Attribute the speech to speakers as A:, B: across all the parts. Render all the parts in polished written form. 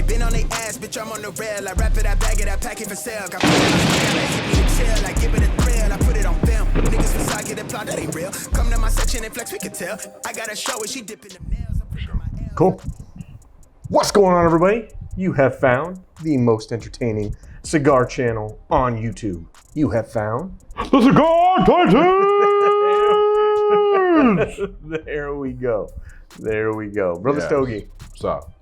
A: Been on they ass, bitch, I'm on the rail. I wrap it, I bag it, I pack it for sale. Got put it on scale, I hit me to chill. I give it a thrill, I put it on film. Niggas facade, get it plot, that ain't real. Come to my section and flex, we can tell. I got a show and she dipping them nails.
B: Cool. What's going on, everybody? You have found the most entertaining cigar channel on YouTube. You have found
C: the Cigar Titans!
B: There we go. There we go. Brother
C: Yes.
B: Stogie.
C: What's up?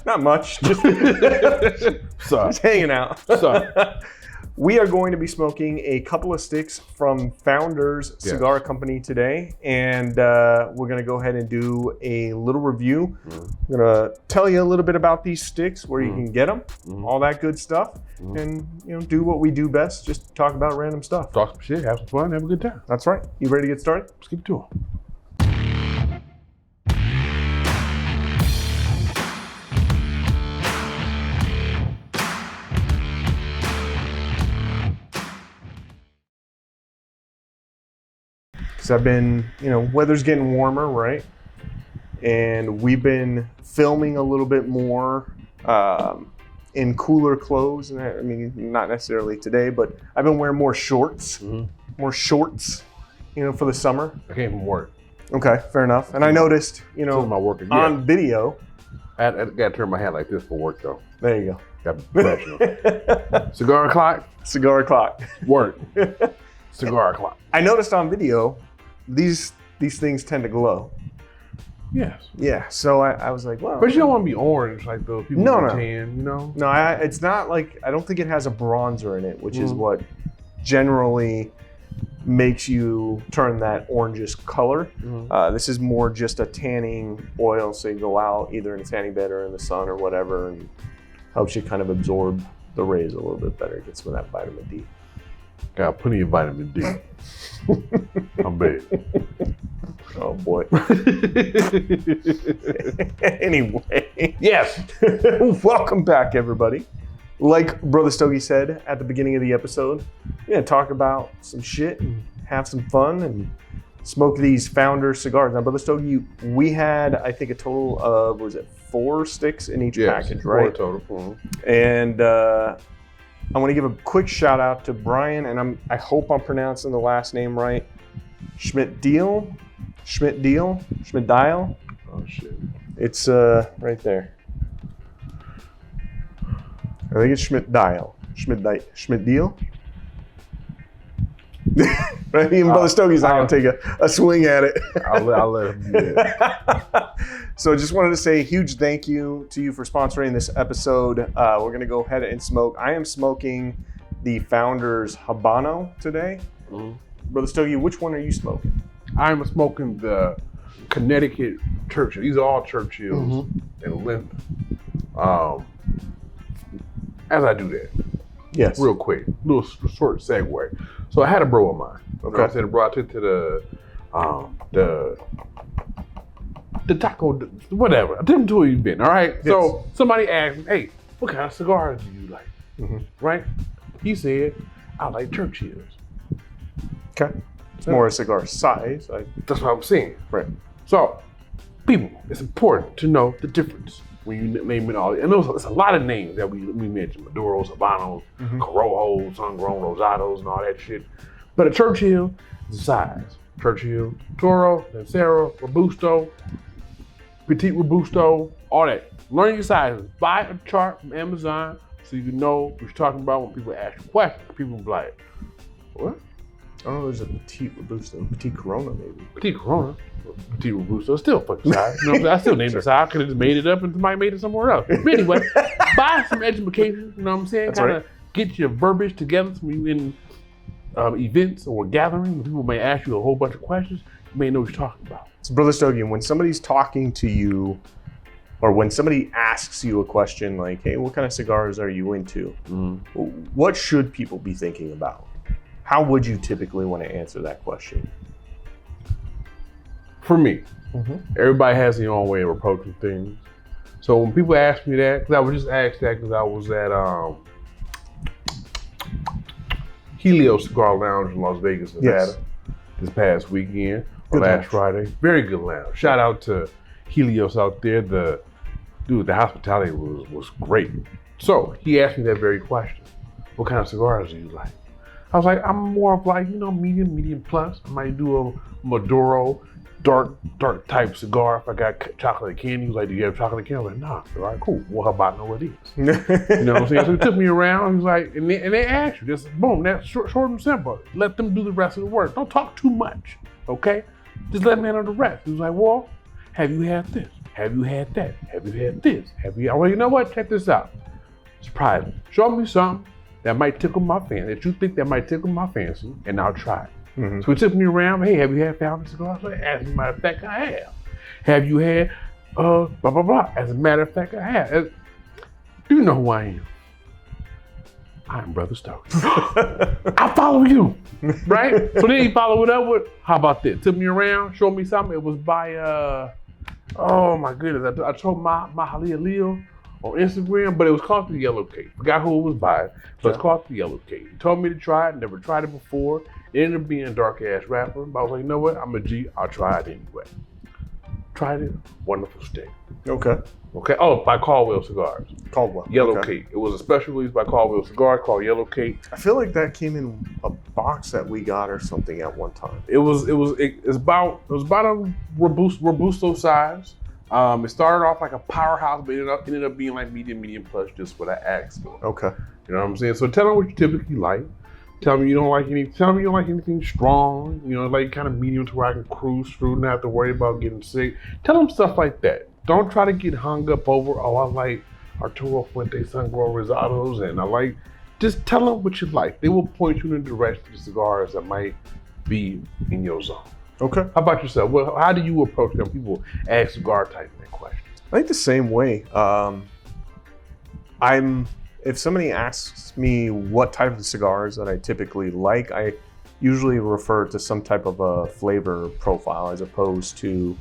B: Not much. Just,
C: What's up?
B: just hanging out.
C: What's up?
B: We are going to be smoking a couple of sticks from Founders Cigar Company today, and we're going to go ahead and do a little review. I'm going to tell you a little bit about these sticks, where you can get them, all that good stuff, and do what we do best, just talk about random stuff.
C: Talk some shit, have some fun, have a good time.
B: That's right. You ready to get started?
C: Let's get to it.
B: I've been, weather's getting warmer, right? And we've been filming a little bit more in cooler clothes. And I mean, not necessarily today, but I've been wearing more shorts, for the summer.
C: I came from work.
B: Okay, fair enough. And I noticed,
C: my work
B: on video.
C: I got to turn my hat like this for work, though.
B: There you go.
C: Got to be professional. Cigar o'clock.
B: Cigar o'clock.
C: Work. Cigar o'clock.
B: I noticed on video, these things tend to glow.
C: Yes.
B: Yeah, so I was like, wow.
C: But you don't want to be orange like those people
B: No.
C: tan,
B: No, it's not like, I don't think it has a bronzer in it, which is what generally makes you turn that orangish color. This is more just a tanning oil, so you go out either in a tanning bed or in the sun or whatever, and helps you kind of absorb the rays a little bit better, get some of that vitamin D.
C: Got plenty of vitamin D. I'm bad.
B: Oh boy. Anyway.
C: Yes.
B: Welcome back, everybody. Like Brother Stogie said at the beginning of the episode, we're gonna talk about some shit and have some fun and smoke these Founder cigars. Now, Brother Stogie, we had, I think, a total of, 4 sticks in each package, right?
C: 4 total.
B: And I want to give a quick shout out to Brian, and I hope I'm pronouncing the last name right. Schmidt-Dial.
C: Oh shit.
B: It's right there. I think it's Schmidt-Dial. Schmidt-Dial. Right? Even Brother Stogie's not gonna take a swing at it.
C: I'll let him do it.
B: So just wanted to say a huge thank you to you for sponsoring this episode. We're gonna go ahead and smoke. I am smoking the Founders Habano today. Brother Stogie, which one are you smoking?
C: I'm smoking the Connecticut Churchill. These are all Churchills and Limp. As I do that,
B: yes,
C: real quick, little short segue. So I had a bro of mine. Okay, I said a bro. I took to the taco, whatever. I took him to an event. All right. Yes. So somebody asked me, "Hey, what kind of cigars do you like?" Right? He said, "I like Churchills."
B: Okay. It's more a cigar size.
C: That's what I'm saying.
B: Right.
C: So, people, it's important to know the difference when you name it all. And there's a lot of names that we mentioned: Maduros, Habanos, Corojos, Sungrown, Rosados, and all that shit. But a Churchill is the size. Churchill, Toro, Lancero, Robusto, Petite Robusto, all that. Learn your sizes. Buy a chart from Amazon so you can know what you're talking about when people ask you questions. People be like, what?
B: I don't know, there's a Petite Robusto, Petite Corona maybe.
C: Petite Corona, Petite Robusto, still fucking size. I still named it size. I could have just made it up and somebody made it somewhere else. But anyway, buy some education, you know what I'm saying? Kind of get your verbiage together so when you're in events or gatherings where people may ask you a whole bunch of questions, you may know what you're talking about.
B: So Brother Stogie, when somebody's talking to you or when somebody asks you a question like, hey, what kind of cigars are you into? What should people be thinking about? How would you typically want to answer that question?
C: For me, everybody has their own way of approaching things. So when people ask me that, because I was just asked that because I was at Helios Cigar Lounge in Las Vegas, Nevada, this past weekend, or last Friday. Very good lounge. Shout out to Helios out there, the Dude, the hospitality was great. So he asked me that very question. What kind of cigars do you like? I was like, I'm more of like, medium plus. I might do a Maduro, dark type cigar if I got chocolate candy. He was like, do you have chocolate candy? I was like, nah. All right, cool. Well, how about know what it is? You know what I'm saying? So he took me around. He was like, and they asked you, just boom, that's short and simple. Let them do the rest of the work. Don't talk too much, okay? Just let them handle the rest. He was like, well, have you had this? Have you had that? Have you had this? Well, you know what? Check this out. Surprise me. Show me something that might tickle my fancy, that you think that might tickle my fancy, and I'll try it. Mm-hmm. So he took me around. Hey, have you had Fountain cigars? So as a matter of fact, I have. Have you had blah blah blah? As a matter of fact, I have. Do you know who I am? I am Brother Stokes. I follow you, right? So then he followed it up with, how about this? Took me around, showed me something. It was by oh my goodness, I told my Halia Leo on Instagram, but it was called the Yellow Cake. Forgot who it was by, but it's called the Yellow Cake. He told me to try it, never tried it before. It ended up being a dark ass wrapper, but I was like, you know what? I'm a G, I'll try it anyway. Tried it, wonderful stick.
B: Okay.
C: Oh, by Caldwell Cigars.
B: Caldwell.
C: Yellow Cake. It was a special release by Caldwell Cigars called Yellow Cake.
B: I feel like that came in a box that we got or something at one time.
C: It's about a Robusto size. It started off like a powerhouse, but ended up being like medium plus, just what I asked for.
B: Okay.
C: You know what I'm saying? So tell them what you typically like. Tell me you don't like anything strong. Like kind of medium to where I can cruise through, not have to worry about getting sick. Tell them stuff like that. Don't try to get hung up over, I like Arturo Fuente Sun-Grown Rosados, and just tell them what you like. They will point you in the direction of the cigars that might be in your zone. Okay. How about yourself? Well, how do you approach them? People ask cigar type in questions.
B: I think the same way. If somebody asks me what type of cigars that I typically like, I usually refer to some type of a flavor profile as opposed to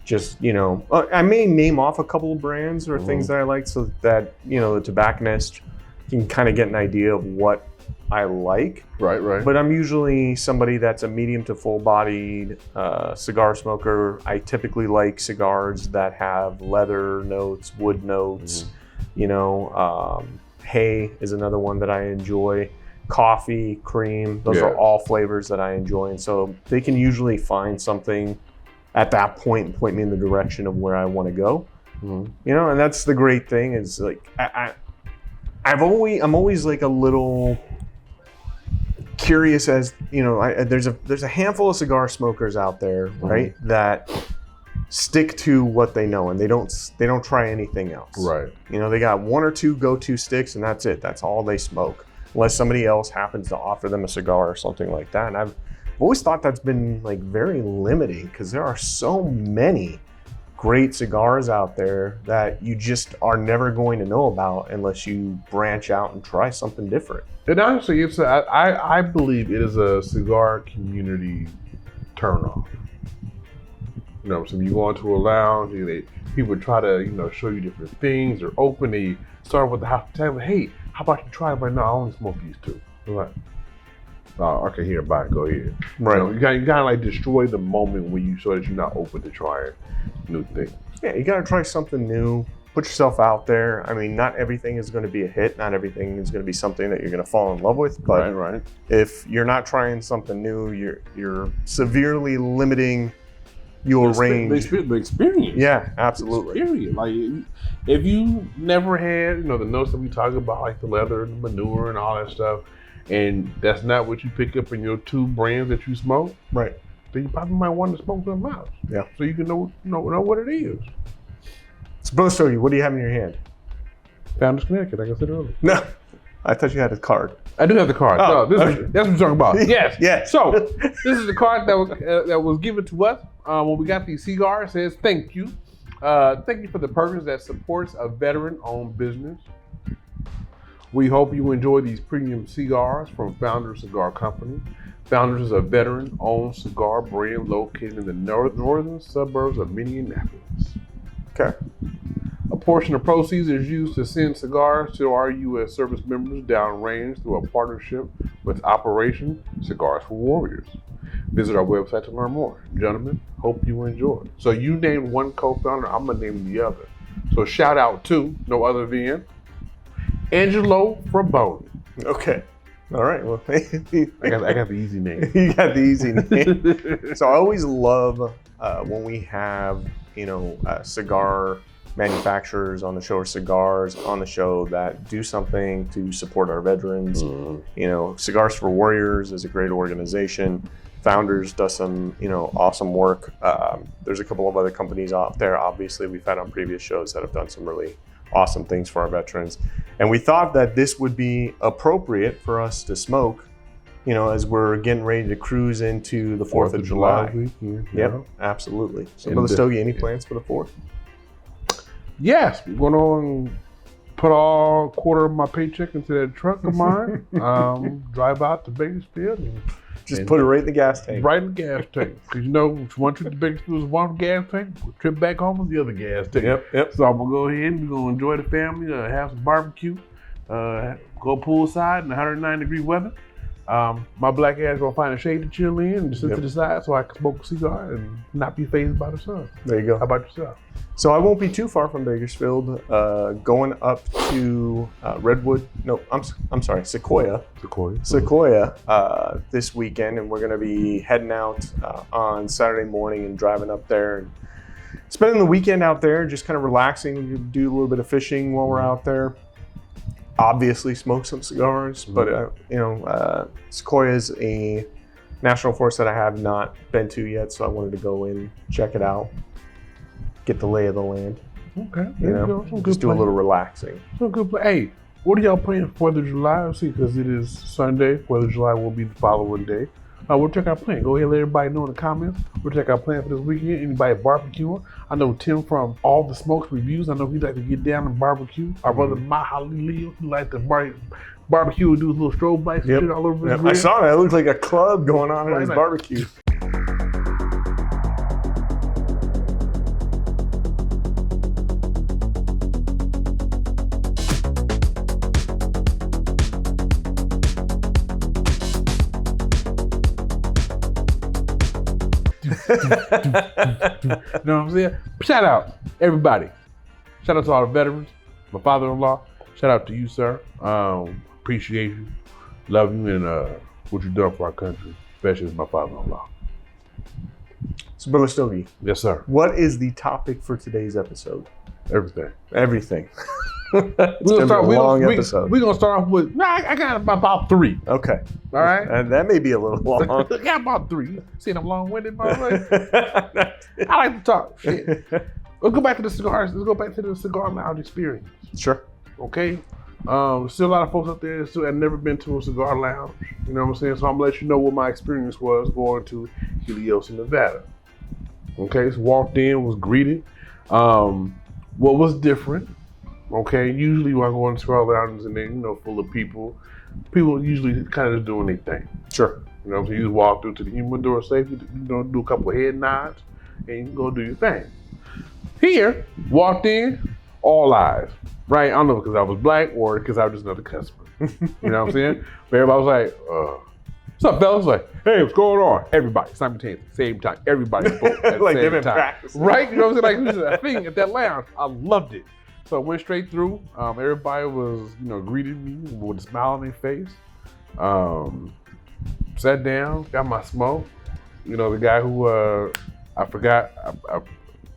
B: just, I may name off a couple of brands or things that I like so that, the tobacconist can kind of get an idea of what I like.
C: Right.
B: But I'm usually somebody that's a medium to full-bodied cigar smoker. I typically like cigars that have leather notes, wood notes. Hay is another one that I enjoy. Coffee, cream, those are all flavors that I enjoy. And so they can usually find something at that point and point me in the direction of where I want to go. Mm-hmm. And that's the great thing is like, I'm always like a little curious as, there's a handful of cigar smokers out there, right, that stick to what they know and they don't try anything else.
C: Right.
B: They got one or two go-to sticks and that's it. That's all they smoke. Unless somebody else happens to offer them a cigar or something like that. And I've always thought that's been like very limiting because there are so many great cigars out there that you just are never going to know about unless you branch out and try something different.
C: And honestly, I believe it is a cigar community turnoff. So you go into a lounge, people try to, show you different things. They're open. They start with the hospitality. Hey, how about you try it? But no, I only smoke these two. I'm like, oh, okay, here, bye, go ahead.
B: Right.
C: You kind of like destroy the moment when you show that you're not open to trying new things.
B: Yeah, you got to try something new. Put yourself out there. I mean, not everything is going to be a hit. Not everything is going to be something that you're going to fall in love with. But
C: right.
B: If you're not trying something new, you're severely limiting your range.
C: The experience.
B: Yeah, absolutely.
C: Experience. Like, if you never had, the notes that we talk about, like the leather and the manure and all that stuff, and that's not what you pick up in your two brands that you smoke,
B: right?
C: Then you probably might want to smoke something else.
B: Yeah.
C: So you can know what it is.
B: So, Brother Stogie, what do you have in your hand?
C: Founders Connecticut, like I said earlier.
B: No, I thought you had a card.
C: I do have the card.
B: Oh,
C: that's what we're talking about. Yes.
B: Yes.
C: So this is the card that was given to us when we got the cigar. It says, "Thank you. Thank you for the purpose that supports a veteran-owned business. We hope you enjoy these premium cigars from Founders Cigar Company. Founders is a veteran-owned cigar brand located in the northern suburbs of Minneapolis.
B: Okay.
C: A portion of proceeds is used to send cigars to our U.S. service members downrange through a partnership with Operation Cigars for Warriors. Visit our website to learn more. Gentlemen, hope you enjoy. So you named one co-founder, I'm going to name the other. So shout out to no other than Angelo from Boling.
B: Okay. All right. Well,
C: I got the easy name.
B: you got the easy name. So I always love when we have, cigar manufacturers on the show or cigars on the show that do something to support our veterans. Cigars for Warriors is a great organization. Founders does some, awesome work. There's a couple of other companies out there, obviously, we've had on previous shows that have done some really awesome things for our veterans. And we thought that this would be appropriate for us to smoke, as we're getting ready to cruise into the 4th of July.
C: Weekend,
B: Yep, absolutely. So, Brother Stogie, any plans for the 4th?
C: Yes, we're going to put all quarter of my paycheck into that truck of mine, drive out to Bakersfield and
B: just put it right in the gas tank.
C: Right in the gas tank. Because one trip to Bakersfield is one gas tank, trip back home is the other gas tank.
B: Yep.
C: So I'm going to go ahead and we're going to enjoy the family, have some barbecue, go poolside in 109-degree weather. My black ass gonna find a shade to chill in and sit to the side so I can smoke a cigar and not be fazed by the sun.
B: There you go.
C: How about yourself?
B: So I won't be too far from Bakersfield. Going up to Redwood. No, I'm sorry, Sequoia. This weekend, and we're gonna be heading out on Saturday morning and driving up there and spending the weekend out there, just kind of relaxing. We do a little bit of fishing while we're out there. Obviously smoke some cigars, but Sequoia is a national forest that I have not been to yet, so I wanted to go in, check it out, get the lay of the land.
C: Okay,
B: just do a little relaxing.
C: Some good play. Hey, what are y'all playing for 4th of July? See, because it is Sunday. 4th of July will be the following day. We'll check our plan. Go ahead and let everybody know in the comments. We'll check our plan for this weekend. Anybody barbecuing? I know Tim from All the Smokes Reviews. I know he like to get down and barbecue. Our brother Mahalilio, he like to barbecue and do his little strobe lights and shit all over his grill.
B: I saw that. It looked like a club going on in his barbecue.
C: You know what I'm saying? Shout out, everybody. Shout out to all the veterans, my father-in-law. Shout out to you, sir. Appreciate you, love you, and what you've done for our country, especially as my father-in-law.
B: So, Brother Stogie.
C: Yes, sir.
B: What is the topic for today's episode?
C: Everything.
B: It's gonna be a long episode.
C: We're gonna start off with. I got about 3.
B: Okay.
C: All right.
B: And that may be a little long.
C: I got about 3. See, I'm long-winded, by the way. I like to talk. Shit. Let's go back to the cigars. Let's go back to the cigar lounge experience.
B: Sure.
C: Okay. Still a lot of folks out there that still have never been to a cigar lounge. You know what I'm saying? So I'm gonna let you know what my experience was going to Helios in Nevada. Okay. So walked in, was greeted. What was different? Okay, usually when I go into cigar lounges and they, full of people usually kind of just doing their thing.
B: Sure.
C: You know, so you just walk through to the humidor safely, do a couple of head nods, and you can go do your thing. Here, walked in, all eyes, right? I don't know because I was black or because I was just another customer. You know what I'm saying? But everybody was like, what's up, fellas? Like, hey, what's going on? Everybody, simultaneously, same time. Everybody spoke at the
B: like
C: same
B: they've been
C: time.
B: practicing.
C: Right? You know what I'm saying? Like, this is a thing at that lounge. I loved it. So I went straight through. Everybody was, greeted me with a smile on their face. Sat down, got my smoke. The guy who, I forgot,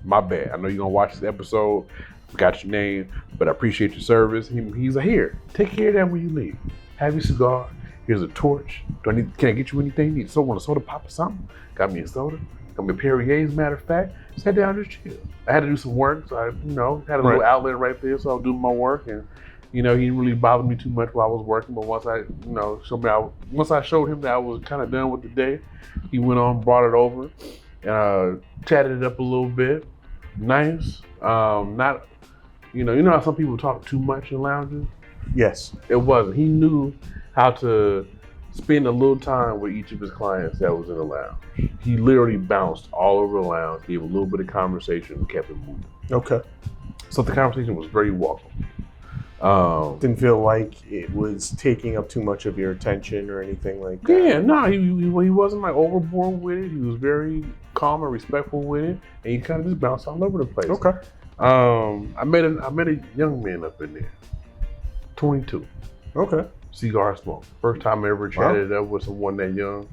C: my bad. I know you're gonna watch this episode. Forgot your name, but I appreciate your service. He's like, here, take care of that when you leave. Have your cigar. Here's a torch. Can I get you anything? You need want a soda pop or something? Got me a soda. Got me a Perrier, as a matter of fact. Sat down and just chill. I had to do some work, so I, had a little outlet right there, so I was doing my work, and he didn't really bother me too much while I was working. But once I, once I showed him that I was kind of done with the day, he went on, brought it over, and chatted it up a little bit. Nice. Not, you know how some people talk too much in lounges?
B: Yes.
C: It wasn't. He knew how to spend a little time with each of his clients that was in the lounge. He literally bounced all over the lounge, gave a little bit of conversation, and kept it moving.
B: Okay.
C: So the conversation was very welcome.
B: Didn't feel like it was taking up too much of your attention or anything like that.
C: Yeah, no, he wasn't like overboard with it. He was very calm and respectful with it, and he kind of just bounced all over the place.
B: Okay.
C: I met a young man up in there, 22.
B: Okay.
C: Cigar smoke. First time I ever chatted up with someone that young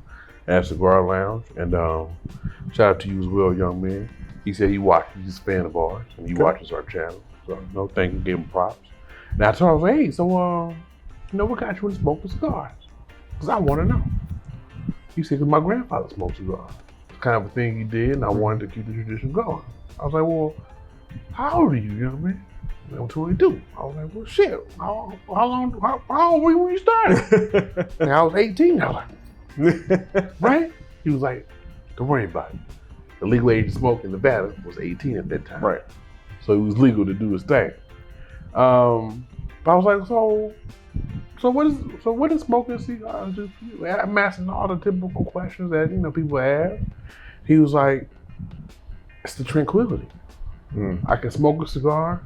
C: at Cigar Lounge. And shout out to you as well, young man. He said he's a fan of ours and he watches our channel. So no thank you, gave him props. And I told him, hey, so what got you into smoking cigars? Because I want to know. He said, because my grandfather smoked cigars. It's kind of a thing he did, and I wanted to keep the tradition going. I was like, well, how old are you, young man? I'm 22. I was like, well, shit, how old were you when you started? And I was 18. I was like, right? He was like, don't worry about it. The legal age to smoke in Nevada was 18 at that time.
B: Right.
C: So it was legal to do his thing. But I was like, so what is smoking cigars do for you? I'm asking all the typical questions that people ask. He was like, it's the tranquility. I can smoke a cigar.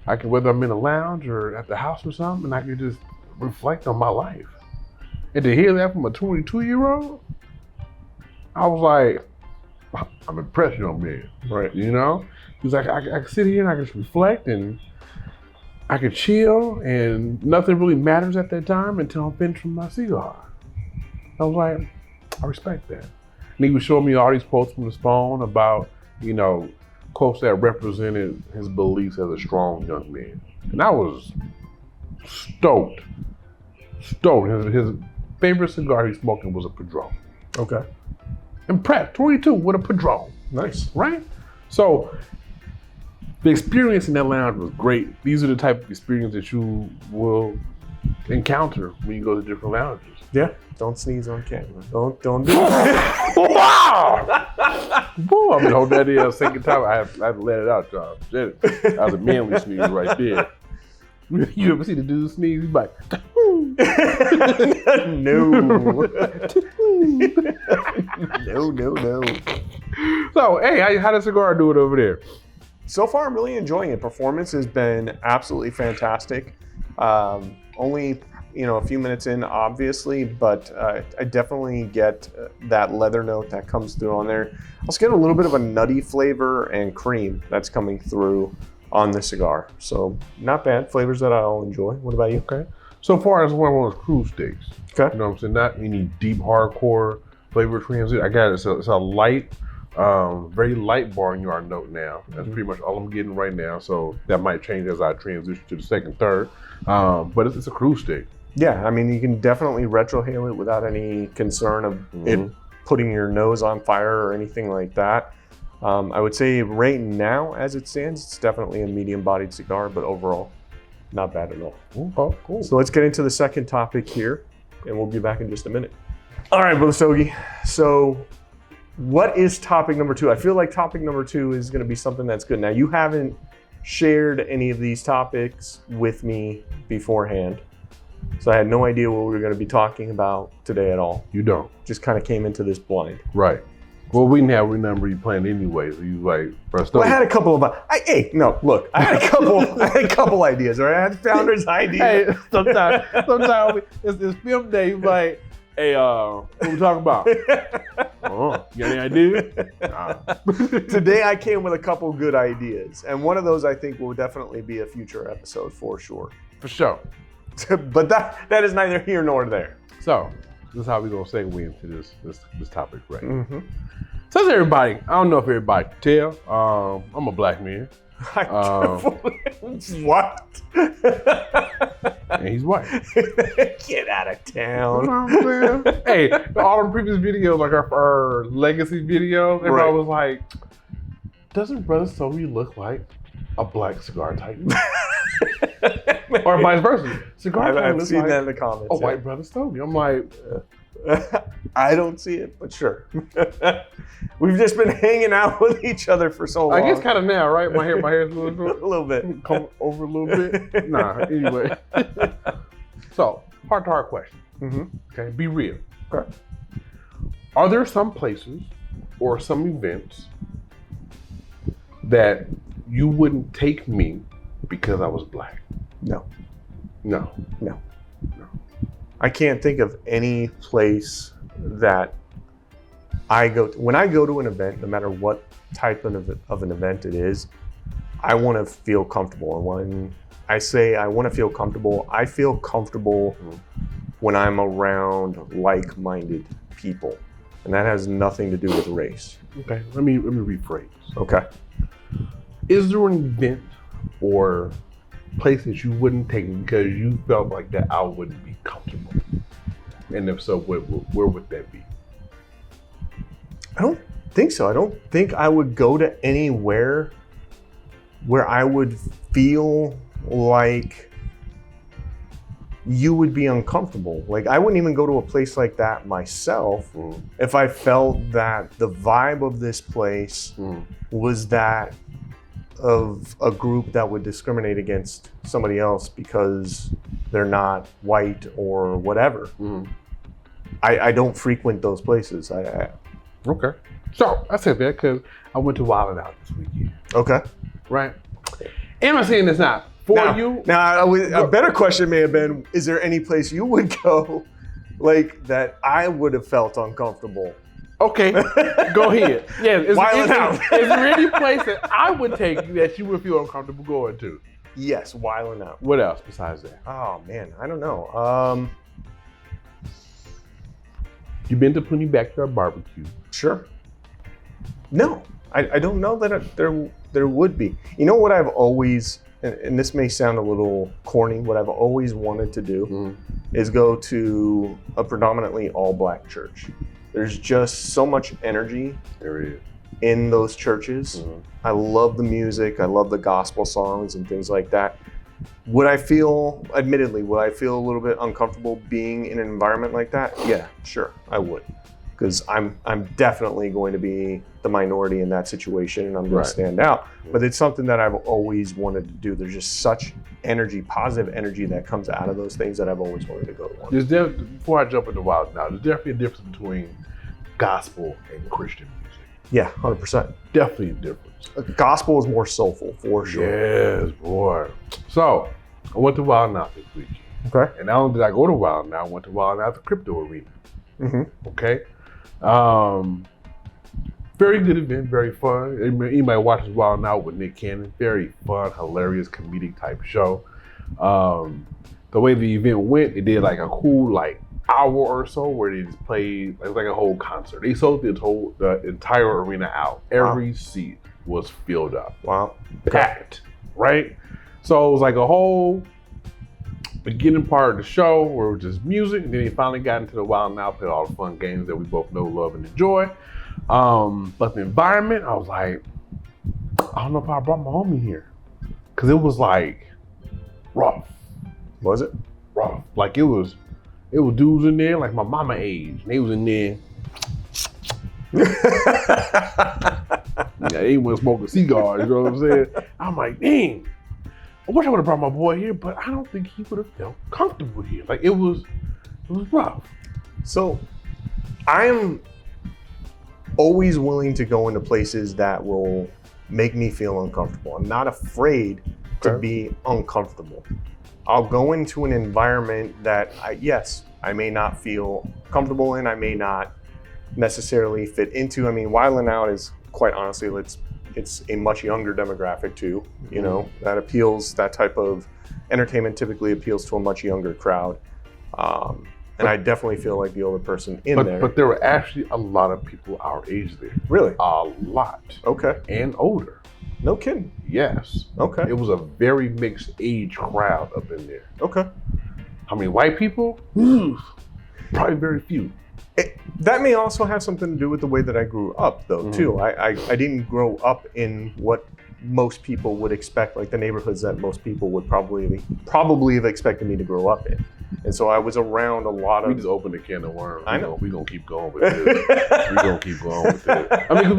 C: I can, whether I'm in a lounge or at the house or something, and I can just reflect on my life. And to hear that from a 22-year-old, I was like, I'm impressed, young man.
B: Right.
C: He was like, I can sit here and I can just reflect and I can chill and nothing really matters at that time until I'm finished with my cigar. I was like, I respect that. And he was showing me all these quotes from his phone about, quotes that represented his beliefs as a strong young man. And I was stoked. His favorite cigar he smoking was a Padron.
B: Okay.
C: Impressed, 22 with a Padron.
B: Nice.
C: Right? So the experience in that lounge was great. These are the type of experience that you will encounter when you go to different lounges.
B: Yeah. Don't sneeze on camera. Don't do it.
C: Wow! Boy, I'm gonna hold that in a second time. I have to let it out, y'all. That was a manly sneeze right there. You ever see the dude sneeze? He's like,
B: No.
C: So, hey, how does Cigar do it over there?
B: So far, I'm really enjoying it. Performance has been absolutely fantastic. Only, a few minutes in, obviously, but I definitely get that leather note that comes through on there. I also get a little bit of a nutty flavor and cream that's coming through on the cigar. So not bad. Flavors that I'll enjoy. What about you?
C: Okay. So far, it's one of those cruise sticks.
B: Okay.
C: You know what I'm saying? Not any deep, hardcore flavor transit. I got it. It's a light, very light barnyard note now. That's pretty much all I'm getting right now. So that might change as I transition to the second, third. But it's a cruise stick.
B: Yeah, I mean, you can definitely retrohale it without any concern of it putting your nose on fire or anything like that. I would say right now, as it stands, it's definitely a medium-bodied cigar, but overall, not bad at all.
C: Oh, cool.
B: So let's get into the second topic here, and we'll be back in just a minute. All right, Brother Stogie. So what is topic number 2? I feel like topic number 2 is going to be something that's good. Now, you haven't shared any of these topics with me beforehand, so I had no idea what we were going to be talking about today at all.
C: You don't.
B: Just kind of came into this blind.
C: Right. Well, we didn't have a number you planned anyway, so you like,
B: well, I had a couple of, I had a couple ideas, all right? I had founder's ideas.
C: Hey, sometimes it's film day. You like, hey, what we talking about? You got any ideas? Nah.
B: Today I came with a couple good ideas, and one of those I think will definitely be a future episode for sure.
C: For sure.
B: But that is neither here nor there.
C: So this is how we're gonna segue into this topic, right? So that's everybody. I don't know if everybody can tell. I'm a black man.
B: What?
C: And he's white.
B: Get out of town.
C: You know what I'm saying? Hey, all the previous videos, like our legacy videos, everybody was like, doesn't Brother Stogie look like a black cigar titan? Or vice versa. Cigar titan
B: I've seen
C: like
B: that in the comments.
C: a white Brother Stogie. I'm like,
B: I don't see it, but sure. We've just been hanging out with each other for so long.
C: I guess kind of now, right? My hair is a
B: little bit.
C: Come over a little bit. Nah, anyway. So, heart-to-heart question. Okay, be real.
B: Okay.
C: Are there some places or some events that you wouldn't take me because I was black?
B: No.
C: I
B: I can't think of any place that I go to. When I go to an event, no matter what type of an event it is, I want to feel comfortable. And when I say I want to feel comfortable, I feel comfortable when I'm around like-minded people. And that has nothing to do with race.
C: Okay, let me rephrase.
B: Okay.
C: Is there an event or place that you wouldn't take because you felt like that I wouldn't be comfortable? And if so, where would that be?
B: I don't think so. I don't think I would go to anywhere where I would feel like you would be uncomfortable. Like, I wouldn't even go to a place like that myself if I felt that the vibe of this place was that of a group that would discriminate against somebody else because they're not white or whatever. I don't frequent those places.
C: Okay. So I said that because I went to Wild 'N Out this weekend.
B: Okay.
C: Right? And I'm saying this not for you.
B: Now, a better question may have been, is there any place you would go like that I would have felt uncomfortable?
C: Okay, go ahead. Yeah, is there any place that I would take that you would feel uncomfortable going to?
B: Yes, Wild 'N Out.
C: What else besides that?
B: Oh man, I don't know.
C: You been to Plenty Backyard Barbecue?
B: Sure. No, I don't know that there would be. You know what I've always, and this may sound a little corny, what I've always wanted to do is go to a predominantly all-black church. There's just so much energy in those churches. I love the music. I love the gospel songs and things like that. Admittedly, would I feel a little bit uncomfortable being in an environment like that? Yeah, sure, I would. Because I'm definitely going to be the minority in that situation and I'm going to stand out. But it's something that I've always wanted to do. There's just such energy, positive energy that comes out of those things that I've always wanted to go to.
C: Before I jump into Wild now, there's definitely a difference between gospel and Christian music.
B: Yeah, 100%.
C: Definitely a difference.
B: Gospel is more soulful, for sure.
C: Yes, boy. So, I went to Wild Now this weekend.
B: Okay.
C: And not only did I go to Wild Now, I went to Wild Now at the crypto arena. Okay. Very good event, very fun. Anybody watches Wild Now with Nick Cannon, very fun, hilarious, comedic type show. The way the event went, they did like a cool hour or so where they just played like a whole concert. They sold the entire arena out. Every seat was filled up.
B: Wow.
C: Packed, right? So it was like a whole beginning part of the show where it was just music, and then they finally got into the Wild Now, played all the fun games that we both know, love, and enjoy. But the environment, I was like, I don't know if I brought my homie here. Cause it was like rough.
B: Was it?
C: Rough. Like it was dudes in there like my mama age. And they was in there. They wasn't smoking cigars, you know what I'm saying? I'm like, dang. I wish I would have brought my boy here, but I don't think he would have felt comfortable here. Like it was rough.
B: So I'm always willing to go into places that will make me feel uncomfortable. I'm not afraid to be uncomfortable. I'll go into an environment that I may not feel comfortable in. I may not necessarily fit into. I mean, Wild 'N Out is quite honestly, it's a much younger demographic too. You know, that type of entertainment typically appeals to a much younger crowd. And I definitely feel like the older person there.
C: But there were actually a lot of people our age there.
B: Really?
C: A lot.
B: Okay.
C: And older.
B: No kidding.
C: Yes.
B: Okay.
C: It was a very mixed age crowd up in there.
B: Okay.
C: How many white people? Probably very few.
B: That may also have something to do with the way that I grew up, though, too. I didn't grow up in what most people would expect, like the neighborhoods that most people would probably have expected me to grow up in. And so I was around a lot of...
C: We just opened a can of worms.
B: I know.
C: We're going to keep going with this. We're going to keep going with this. I mean, 'cause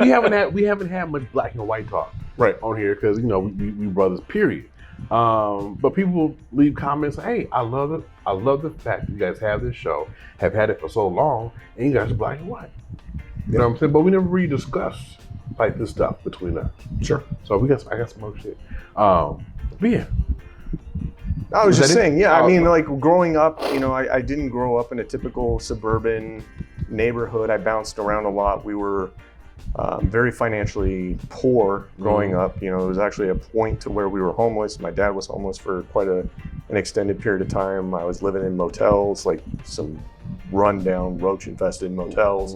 C: we haven't had much black and white talk on here because, you know, we brothers, period. But people leave comments, hey, I love the fact that you guys have this show, have had it for so long, and you guys are black and white. You know what I'm saying? But we never really discussed like this stuff between us.
B: Sure.
C: So I got some more shit. But yeah.
B: I was just saying, I mean, like growing up, you know, I didn't grow up in a typical suburban neighborhood. I bounced around a lot. We were very financially poor growing up. You know, it was actually a point to where we were homeless. My dad was homeless for quite an extended period of time. I was living in motels, like some rundown, roach-infested motels,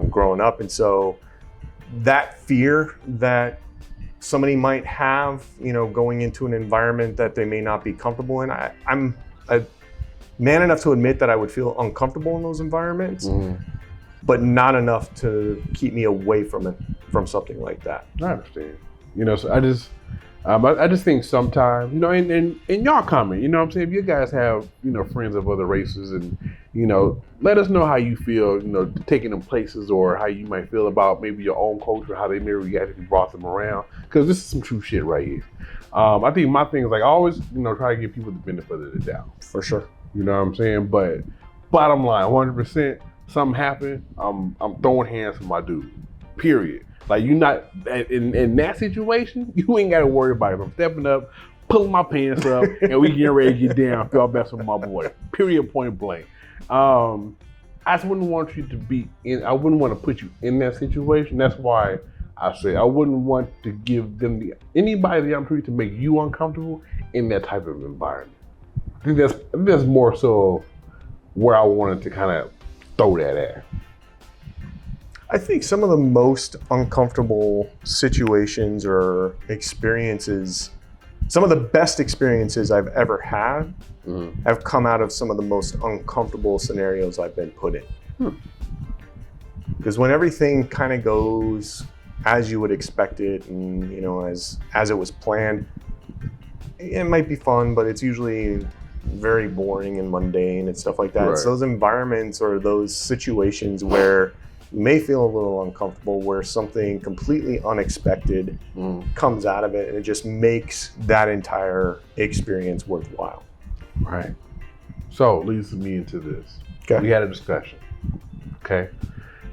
B: growing up. And so that fear that somebody might have, you know, going into an environment that they may not be comfortable in, I'm a man enough to admit that I would feel uncomfortable in those environments. But not enough to keep me away from something like that.
C: I understand. You know, so I just think sometimes, you know, and y'all comment, you know what I'm saying? If you guys have, you know, friends of other races and, you know, let us know how you feel, you know, taking them places or how you might feel about maybe your own culture, how they may react if you brought them around. Because this is some true shit right here. I think my thing is like, I always, you know, try to give people the benefit of the doubt.
B: For sure.
C: You know what I'm saying? But bottom line, 100%. Something happened, I'm throwing hands for my dude. Period. Like you not in that situation, you ain't gotta worry about it. I'm stepping up, pulling my pants up, and we getting ready to get down. Feel best with my boy. Period. Point blank. I just wouldn't want you to be in. I wouldn't want to put you in that situation. That's why I say I wouldn't want to give them anybody the opportunity to make you uncomfortable in that type of environment. I think that's more so where I wanted to kind of throw that at.
B: I think some of the most uncomfortable situations or experiences, some of the best experiences I've ever had have come out of some of the most uncomfortable scenarios I've been put in. Because when everything kind of goes as you would expect it and, you know, as it was planned, it might be fun, but it's usually very boring and mundane and stuff like that. Right. So those environments or those situations where you may feel a little uncomfortable, where something completely unexpected comes out of it, and it just makes that entire experience worthwhile.
C: Right. So leads me into this.
B: Okay.
C: We had a discussion. Okay.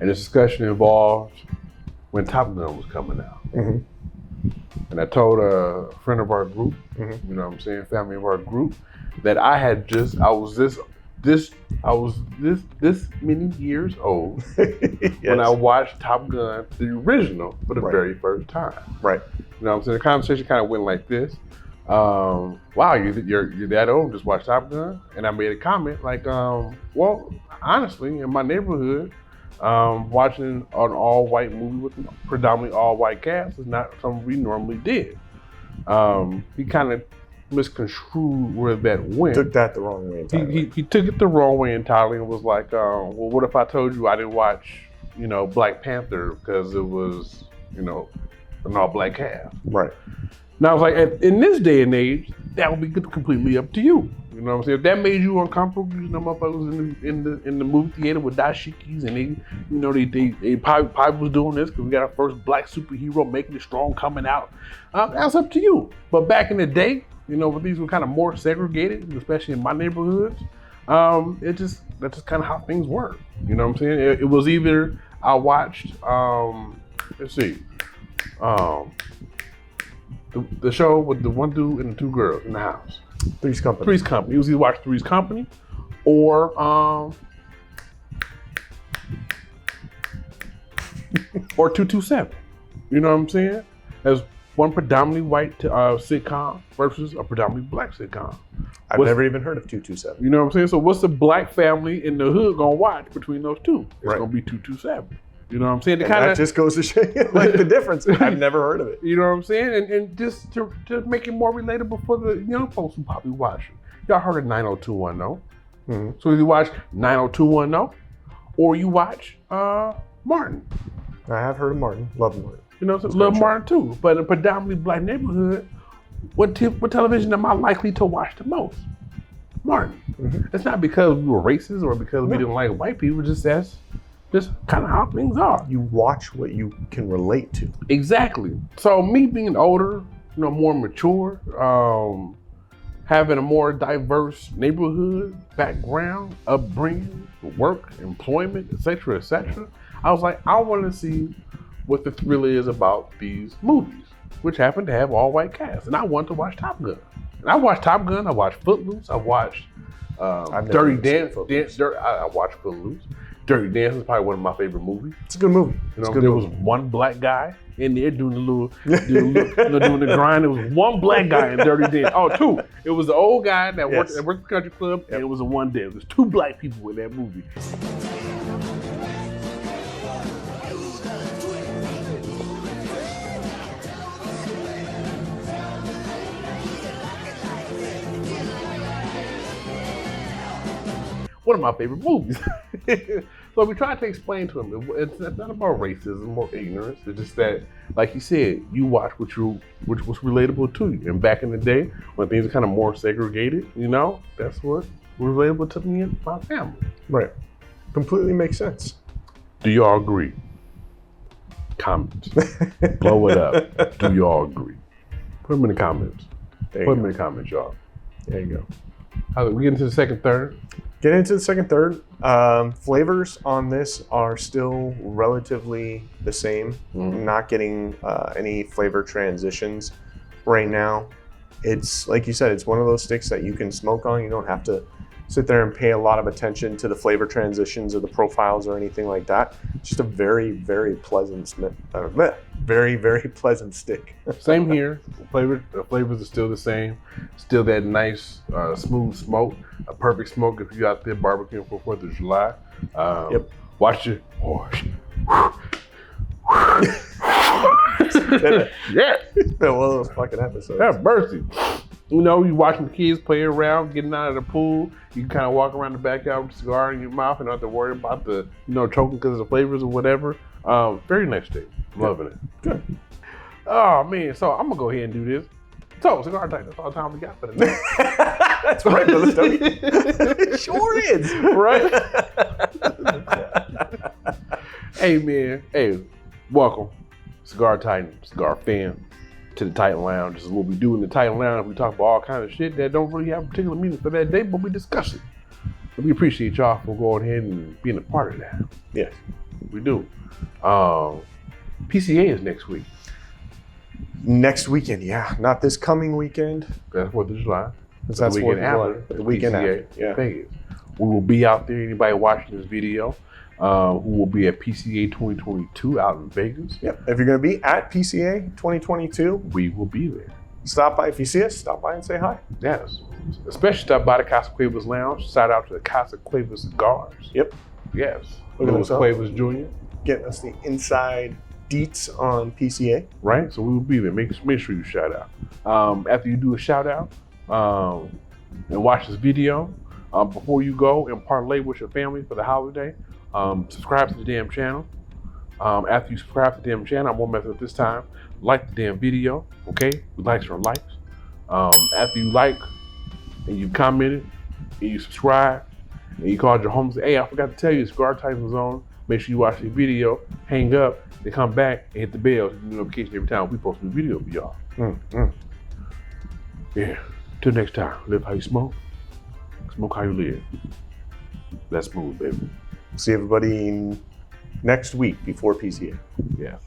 C: And this discussion involved when Top Gun was coming out. And I told a friend of our group, you know what I'm saying, family of our group, that I was this many years old when I watched Top Gun, the original, for the very first time. Right. You know what I'm saying? The conversation kind of went like this. Wow, you're that old, just watch Top Gun? And I made a comment like, well, honestly, in my neighborhood, watching an all-white movie with a predominantly all-white cast is not something we normally did. He kind of misconstrued where that went.
B: Took that the wrong way entirely.
C: He took it the wrong way entirely and was like, well, what if I told you I didn't watch, you know, Black Panther because it was, you know, an all-black cast. Right. Now I was like, in this day and age, that would be completely up to you. You know what I'm saying? If that made you uncomfortable, you know, motherfuckers in the movie theater with dashikis and they, you know, they probably was doing this because we got our first black superhero making it strong coming out. That's up to you. But back in the day, you know, when these were kind of more segregated, especially in my neighborhoods, that's just kind of how things work. You know what I'm saying? It was either I watched, let's see, the show with the one dude and the two girls in the house.
B: Three's Company.
C: Three's Company. It was either watch Three's Company or or 227. You know what I'm saying? As one predominantly white sitcom versus a predominantly black sitcom.
B: I've never even heard of 227.
C: You know what I'm saying? So what's the black family in the hood gonna watch between those two? It's gonna be 227. You know what I'm saying?
B: That just goes to show you like the difference. I've never heard of it.
C: You know what I'm saying? And just to make it more relatable for the young folks who probably watch it. Y'all heard of 90210. So you watch 90210 or you watch Martin.
B: I have heard of Martin. Love Martin.
C: You know, love Martin too. But in a predominantly black neighborhood, what television am I likely to watch the most? Martin. It's not because we were racist or because we didn't like white people, just kind of how things are.
B: You watch what you can relate to.
C: Exactly. So me being older, you know, more mature, having a more diverse neighborhood, background, upbringing, work, employment, etc., I was like, I want to see what the thrill is about these movies, which happen to have all white casts. And I wanted to watch Top Gun. And I watched Top Gun, I watched Footloose, I watched Dirty Dancing. I watched Footloose. Dirty Dancing is probably one of my favorite movies.
B: It's a good movie.
C: You know, there was one black guy in there doing doing the grind. There was one black guy in Dirty Dancing. Oh, two. It was the old guy that worked at the country club, and it was a one day. It was two black people in that movie. One of my favorite movies. So we tried to explain to him, it's not about racism or ignorance. It's just that, like you said, you watch what's relatable to you. And back in the day, when things are kind of more segregated, you know, that's what was relatable to me and my family.
B: Right. Completely makes sense.
C: Do y'all agree? Comments. Blow it up. Do y'all agree? Put them in the comments. Put them in the comments, y'all.
B: There you
C: go. We get into the second, third.
B: Get into the second, third. Flavors on this are still relatively the same. Not getting any flavor transitions right now. It's like you said, it's one of those sticks that you can smoke on. You don't have to sit there and pay a lot of attention to the flavor transitions or the profiles or anything like that. It's just a very, very pleasant, very, very pleasant stick.
C: Same here. The flavors are still the same. Still that nice, smooth smoke. A perfect smoke if you're out there barbecuing for 4th of July. Watch it. Yeah.
B: It's been one of those fucking episodes.
C: Have mercy. You know, you watching the kids play around, getting out of the pool. You can kind of walk around the backyard with a cigar in your mouth and not have to worry about the, choking because of the flavors or whatever. Very nice day. Loving it.
B: Good.
C: Oh, man. So I'm going to go ahead and do this. So, Cigar Time, that's all the time we got for the night.
B: That's right, brother Stokey. It sure is.
C: Right? Hey, man. Hey, welcome, Cigar Titan, Cigar fan, to the Titan Lounge. This is what we do in the Titan Lounge. We talk about all kinds of shit that don't really have a particular meaning for that day, but we discuss it. And we appreciate y'all for going ahead and being a part of that.
B: Yes.
C: We do. PCA is next week.
B: Next weekend, yeah. Not this coming weekend.
C: That's 4th of July.
B: That's
C: the weekend after.
B: The weekend
C: PCA,
B: after. Yeah.
C: Vegas. We will be out there. Anybody watching this video who will be at PCA 2022 out in Vegas.
B: Yep. If you're going to be at PCA 2022,
C: we will be there.
B: Stop by. If you see us, stop by and say hi.
C: Yes. Especially stop by the Casa Cuevas Lounge. Shout out to the Casa Cuevas Cigars.
B: Yep.
C: Yes.
B: Look at
C: Louis Cuevas Jr.
B: Getting us the inside deets on PCA.
C: Right? So we will be there. Make sure you shout out. After you do a shout out and watch this video, before you go and parlay with your family for the holiday, subscribe to the damn channel. After you subscribe to the damn channel, I won't mess up this time. Like the damn video, okay? Likes are likes. After you like and you commented and you subscribe and you called your home and say, hey, I forgot to tell you, Cigar Titan's on. Make sure you watch the video, hang up, then come back and hit the bell to get notification every time we post a new video for y'all. Yeah. Till next time, live how you smoke, smoke how you live. That's smooth, baby.
B: See everybody next week before PCA.
C: Yeah.